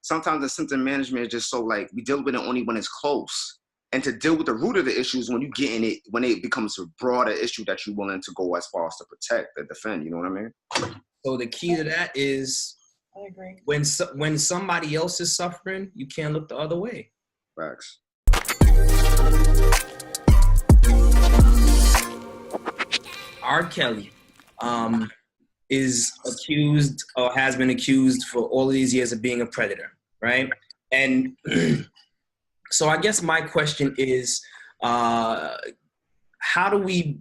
sometimes the symptom management is just so like we deal with it only when it's close. And to deal with the root of the issues when you get in it, when it becomes a broader issue that you're willing to go as far as to protect and defend, you know what I mean? So the key to that is I agree. When somebody else is suffering, you can't look the other way. Facts. R. Kelly is accused or has been accused for all of these years of being a predator, right? And so I guess my question is, how do we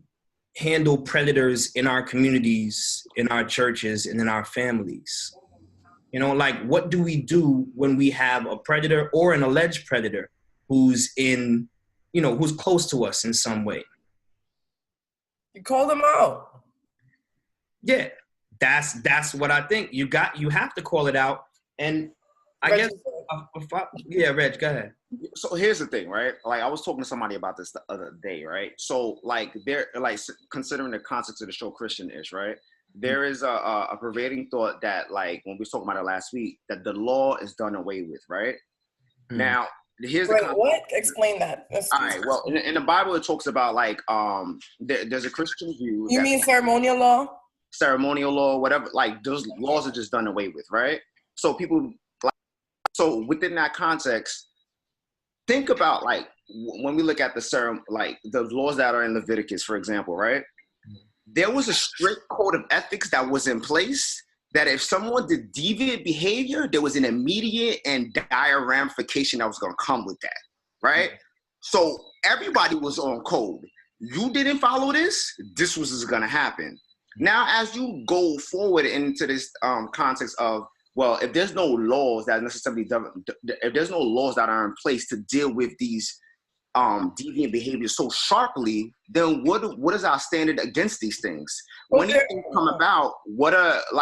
handle predators in our communities, in our churches, and in our families? You know, like what do we do when we have a predator or an alleged predator who's who's close to us in some way? You call them out. Yeah, that's what I think. You have to call it out. And I guess, Reg, go ahead. So here's the thing, right? Like I was talking to somebody about this the other day, right? So like they're like considering the context of the show Christian-ish, right? There is a pervading thought that like when we was talking about it last week, that the law is done away with, right? Now, here's what? Explain that. All right. Well, in the Bible, it talks about like there's a Christian view. You mean ceremonial law? Ceremonial law, whatever. Like those laws are just done away with, right? So people so within that context, think about like when we look at the laws that are in Leviticus, for example, right? There was a strict code of ethics that was in place that if someone did deviant behavior, there was an immediate and dire ramification that was going to come with that, right? So everybody was on code. You didn't follow this was going to happen. Now, as you go forward into this context of, well, if there's no laws that necessarily, if there's no laws that are in place to deal with these deviant behaviors so sharply, then what is our standard against these things? When these things come about,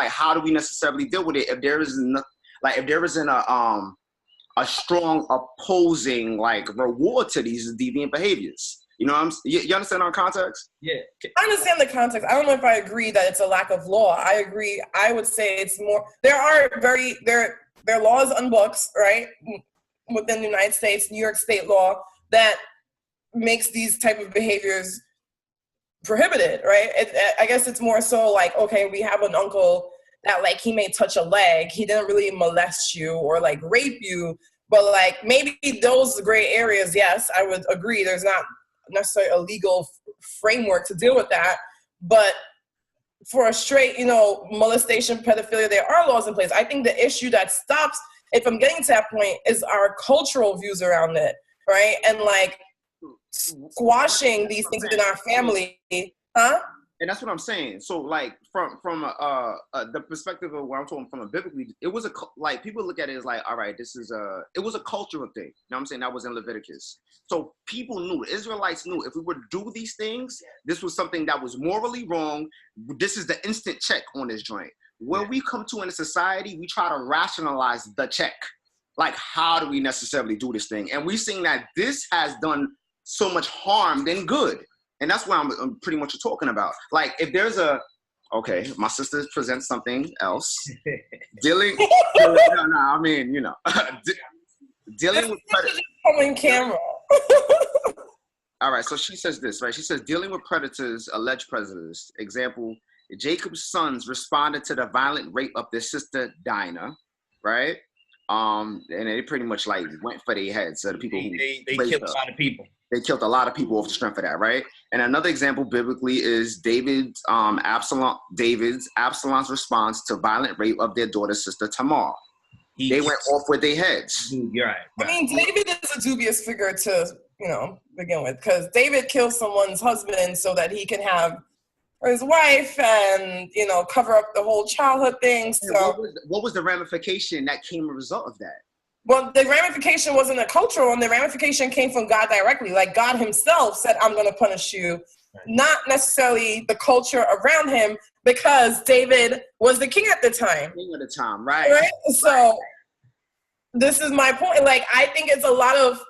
how do we necessarily deal with it if there isn't a strong opposing like reward to these deviant behaviors? You know, you understand our context? Yeah, I understand the context. I don't know if I agree that it's a lack of law. I agree. I would say it's more. There are laws on books, right, within the United States, New York State law, that makes these type of behaviors prohibited, right? I guess it's more so like, okay, we have an uncle that like he may touch a leg, he didn't really molest you or like rape you, but like maybe those gray areas, yes, I would agree. There's not necessarily a legal framework to deal with that, but for a straight, molestation, pedophilia, there are laws in place. I think the issue that stops, if I'm getting to that point, is our cultural views around it. Right? And like squashing these things within our family, huh? And that's what I'm saying. So like from the perspective of where I'm talking from, biblically, it was like people look at it as like, all right, it was a cultural thing. You know what I'm saying? That was in Leviticus. So people knew, the Israelites knew if we were to do these things, this was something that was morally wrong. This is the instant check on this joint. Where we come to in a society, we try to rationalize the check. Like, how do we necessarily do this thing? And we're seeing that this has done so much harm than good. And that's what I'm pretty much talking about. Like, if there's my sister presents something else. Dealing with predators. On camera. All right, so she says this, right? She says, dealing with predators, alleged predators. Example, Jacob's sons responded to the violent rape of their sister Dinah, right? And they pretty much like went for their heads. So the people they killed a lot of people. They killed a lot of people off the strength of that, right? And another example biblically is Absalom's response to violent rape of their daughter's sister Tamar. They went off with their heads. You're right. I mean, David is a dubious figure to begin with, because David killed someone's husband so that he can have his wife and cover up the whole childhood thing. So what was the ramification that came as a result of that? Well, the ramification wasn't a cultural one. The ramification came from God directly. Like God himself said, I'm going to punish you. Not necessarily the culture around him, because David was the king at the time. King at the time, right? Right? So this is my point. Like, I think it's a lot of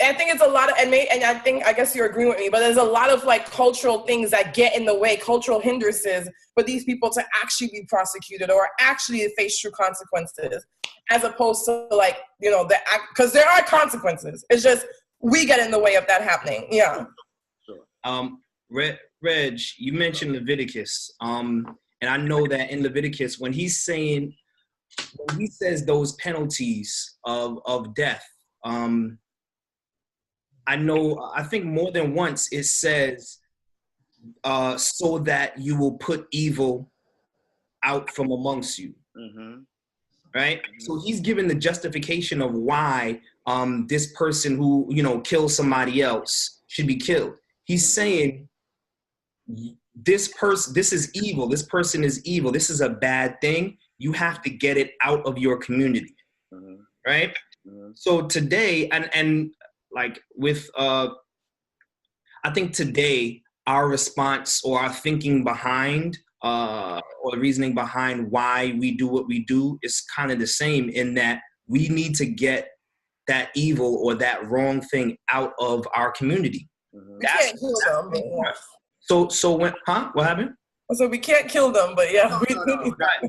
I think it's a lot of, and I guess you're agreeing with me, but there's a lot of like cultural things that get in the way, cultural hindrances for these people to actually be prosecuted or actually face true consequences, as opposed to like, you know, because there are consequences. It's just we get in the way of that happening. Yeah. Reg, you mentioned Leviticus, and I know that in Leviticus, when he says those penalties of death, I think more than once it says, so that you will put evil out from amongst you. Mm-hmm. Right? So he's given the justification of why this person who, you know, kills somebody else should be killed. He's saying this is evil. This person is evil. This is a bad thing. You have to get it out of your community. Mm-hmm. Right? Mm-hmm. So today, and like with, I think today, our response or our thinking behind, or the reasoning behind why we do what we do is kind of the same, in that we need to get that evil or that wrong thing out of our community. Mm-hmm. We can't kill them. So when, what happened? So we can't kill them, but yeah,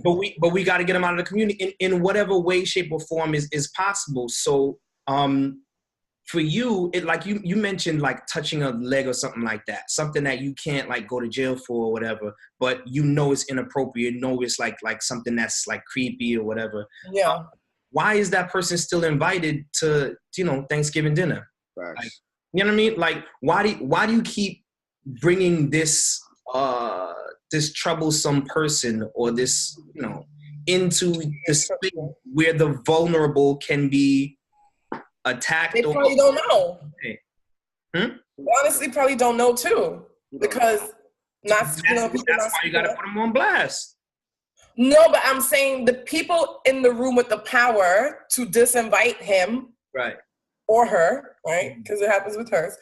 but we got to get them out of the community in whatever way, shape, or form is possible. So for you, it like you mentioned, like touching a leg or something like that, something that you can't like go to jail for or whatever, but you know it's inappropriate, you know it's like something that's like creepy or whatever. Yeah. Why is that person still invited to, you know, Thanksgiving dinner? Like, you know what I mean? Like, why do you keep bringing this this troublesome person or this, you know, into the space where the vulnerable can be attacked? They probably don't know. They honestly probably don't know too, because that's why you gotta put them on blast. No, but I'm saying the people in the room with the power to disinvite him, right, or her, right, because it happens with hers,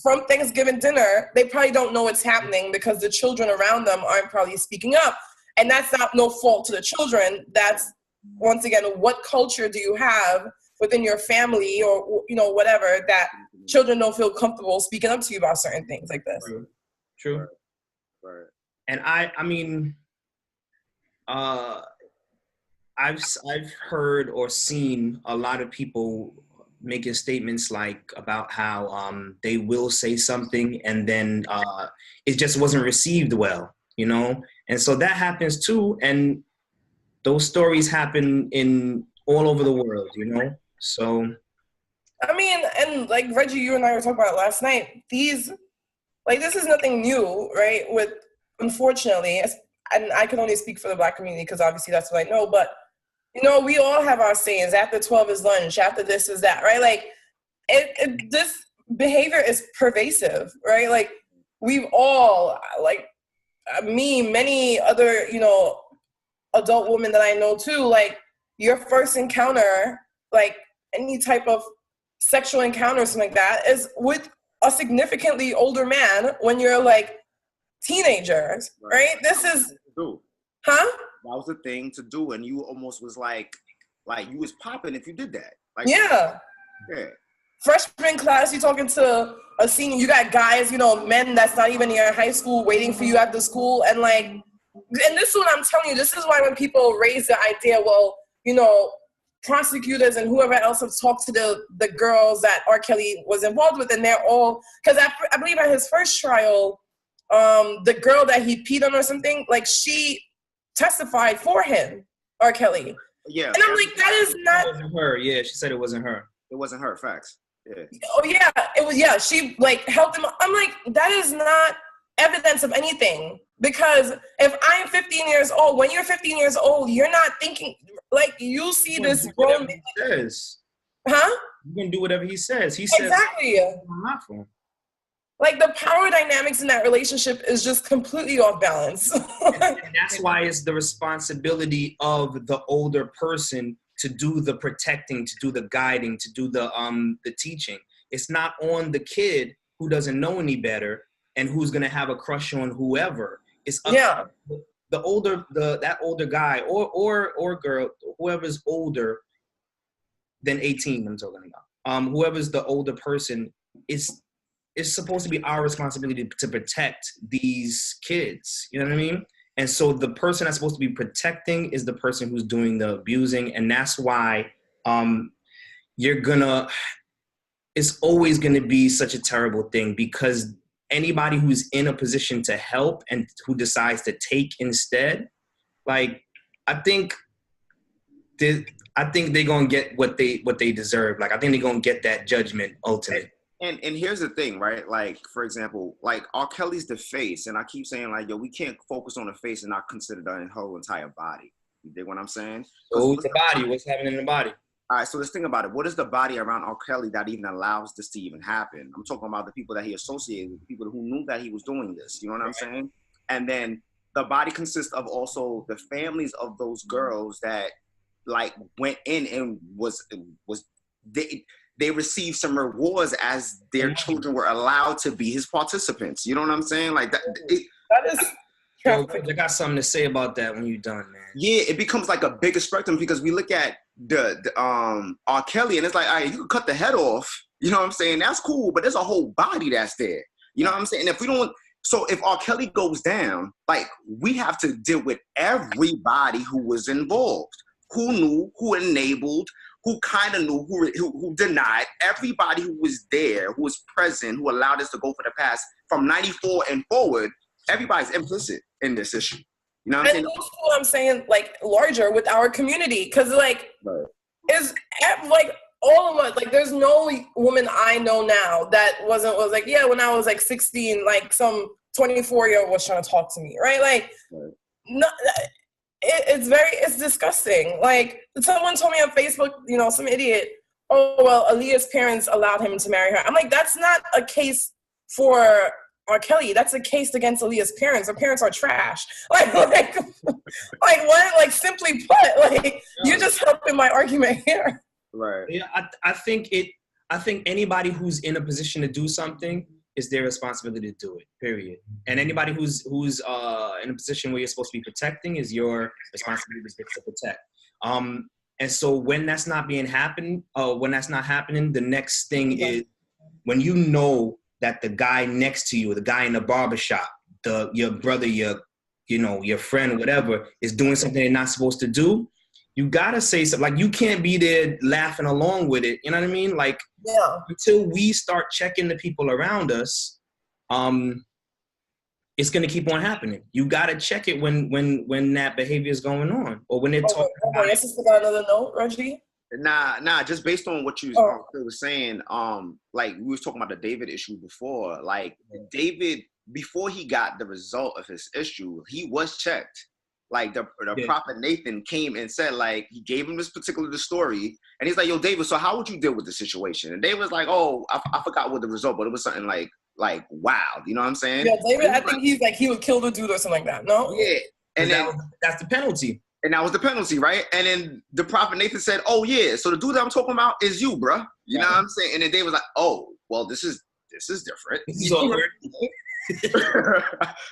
from Thanksgiving dinner, they probably don't know what's happening because the children around them aren't probably speaking up, and that's not no fault to the children. That's, once again, what culture do you have within your family or, you know, whatever, that children don't feel comfortable speaking up to you about certain things like this. True. Right. And I mean, I've heard or seen a lot of people making statements like about how they will say something and then it just wasn't received well, you know? And so that happens too. And those stories happen in all over the world, you know? So, I mean, and like Reggie, you and I were talking about it last night. This is nothing new, right? With, unfortunately, and I can only speak for the Black community because obviously that's what I know. But you know, we all have our sayings. After 12 is lunch. After this is that, right? Like, this behavior is pervasive, right? Like, we've all, like me, many other, you know, adult women that I know too. Like, your first encounter, like any type of sexual encounter or something like that, is with a significantly older man when you're like teenagers, right? This is, that was the thing to do, and you almost was like you was popping if you did that. Like, yeah. Freshman class, you talking to a senior, you got guys, you know, men that's not even in your high school waiting for you after school, and like, and this is what I'm telling you, this is why when people raise the idea, well, you know, prosecutors and whoever else have talked to the girls that R. Kelly was involved with, and they're all, because I believe at his first trial, the girl that he peed on or something, like, she testified for him, R. Kelly. Yeah. And I'm like, that is not... It wasn't her. Yeah, she said it wasn't her. It wasn't her, facts. Yeah. Oh, yeah, it was, yeah, she, like, helped him. I'm like, that is not evidence of anything. Because if I'm 15 years old, when you're 15 years old, you're not thinking, like, you see this grown man. He says. Huh? You can do whatever he says. He says. Exactly. Like, the power dynamics in that relationship is just completely off balance. And that's why it's the responsibility of the older person to do the protecting, to do the guiding, to do the teaching. It's not on the kid who doesn't know any better and who's gonna have a crush on whoever. It's up to the older, that older guy or girl, whoever's older than 18. I'm talking whoever's the older person, it's supposed to be our responsibility to protect these kids. You know what I mean? And so the person that's supposed to be protecting is the person who's doing the abusing. And that's why it's always gonna be such a terrible thing, because anybody who's in a position to help and who decides to take instead, like, I think they're gonna get what they deserve. Like, I think they're gonna get that judgment ultimately. And here's the thing, right? Like, for example, like R. Kelly's the face, and I keep saying like, yo, we can't focus on the face and not consider the whole entire body. You dig what I'm saying? So the body, what's happening in the body? All right, so let's think about it. What is the body around R. Kelly that even allows this to even happen? I'm talking about the people that he associated with, the people who knew that he was doing this. You know what I'm saying? And then the body consists of also the families of those girls that like went in and they received some rewards as their children were allowed to be his participants. You know what I'm saying? Like that. That is. Yo, I got something to say about that when you're done, man. Yeah, it becomes like a bigger spectrum because we look at the R. Kelly and it's like, all right, you can cut the head off. You know what I'm saying? That's cool, but there's a whole body that's there. You know what I'm saying? And if R. Kelly goes down, like, we have to deal with everybody who was involved, who knew, who enabled, who kind of knew, who denied, everybody who was there, who was present, who allowed this to go for the past from 94 and forward. Everybody's implicit in this issue. You know what I'm saying? And also, I'm saying, like, larger with our community, because, like, is like all of us, like, there's no woman I know now that was like, yeah, when I was like 16, like some 24-year-old was trying to talk to me, right? Like, no, it's disgusting. Like, someone told me on Facebook, you know, some idiot, oh, well, Aaliyah's parents allowed him to marry her. I'm like, that's not a case for R. Kelly. That's a case against Aaliyah's parents. Her parents are trash. Like what? Like, simply put, like, you're just helping my argument here. Right. Yeah, I think anybody who's in a position to do something, it's their responsibility to do it, period. And anybody who's in a position where you're supposed to be protecting is your responsibility to protect. And so when that's not happening, the next thing is when you know that the guy next to you, the guy in the barbershop, your brother, your friend, whatever, is doing something they're not supposed to do, you gotta say something. Like, you can't be there laughing along with it. You know what I mean? Like, until we start checking the people around us, it's gonna keep on happening. You gotta check it when that behavior is going on, or when they're talking about it. Yes, just got another note, Reggie. Nah. Just based on what you were saying, like, we was talking about the David issue before. Like, David, before he got the result of his issue, he was checked. Like, the prophet Nathan came and said, like, he gave him this particular story, and he's like, yo, David, so how would you deal with the situation? And David was like, oh, I forgot what the result, but it was something like wow, you know what I'm saying? Yeah, David, I think he's like, he would kill the dude or something like that. No? Yeah, and then that's the penalty. And that was the penalty, right? And then the prophet Nathan said, oh, yeah, so the dude that I'm talking about is you, bruh. You know what I'm saying? And then David was like, oh, well, this is different.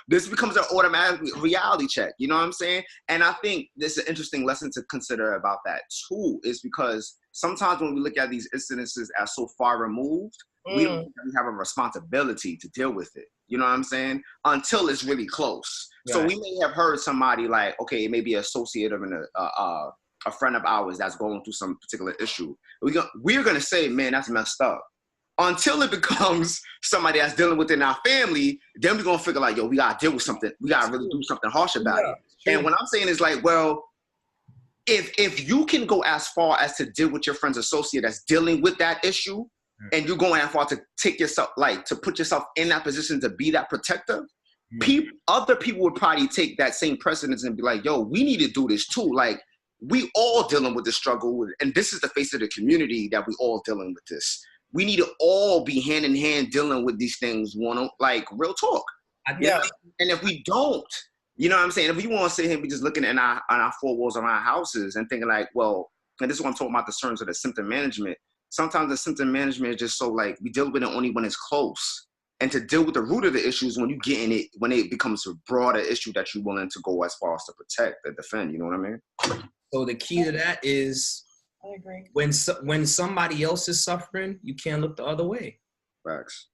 This becomes an automatic reality check. You know what I'm saying? And I think this is an interesting lesson to consider about that, too, is because sometimes when we look at these incidences as so far removed, we don't think we have a responsibility to deal with it. You know what I'm saying? Until it's really close. Right. So we may have heard somebody like, okay, it may be an associate of a friend of ours that's going through some particular issue. We're going to say, man, that's messed up. Until it becomes somebody that's dealing within our family, then we're going to figure like, yo, we got to deal with something. We got to really do something harsh about it. And what I'm saying is like, well, if you can go as far as to deal with your friend's associate that's dealing with that issue, and you're going that far to take yourself, like, to put yourself in that position to be that protector, other people would probably take that same precedence and be like, yo, we need to do this too. Like, we all dealing with this struggle, and this is the face of the community that we all dealing with this. We need to all be hand in hand dealing with these things, like, real talk. Yeah. And if we don't, you know what I'm saying? If we want to sit here and be just looking at on our four walls of our houses and thinking like, well, and this is what I'm talking about, the terms of the symptom management. Sometimes the symptom management is just so like, we deal with it only when it's close. And to deal with the root of the issues when you get in it, when it becomes a broader issue that you're willing to go as far as to protect and defend, you know what I mean? So the key to that is I agree. When somebody else is suffering, you can't look the other way. Facts.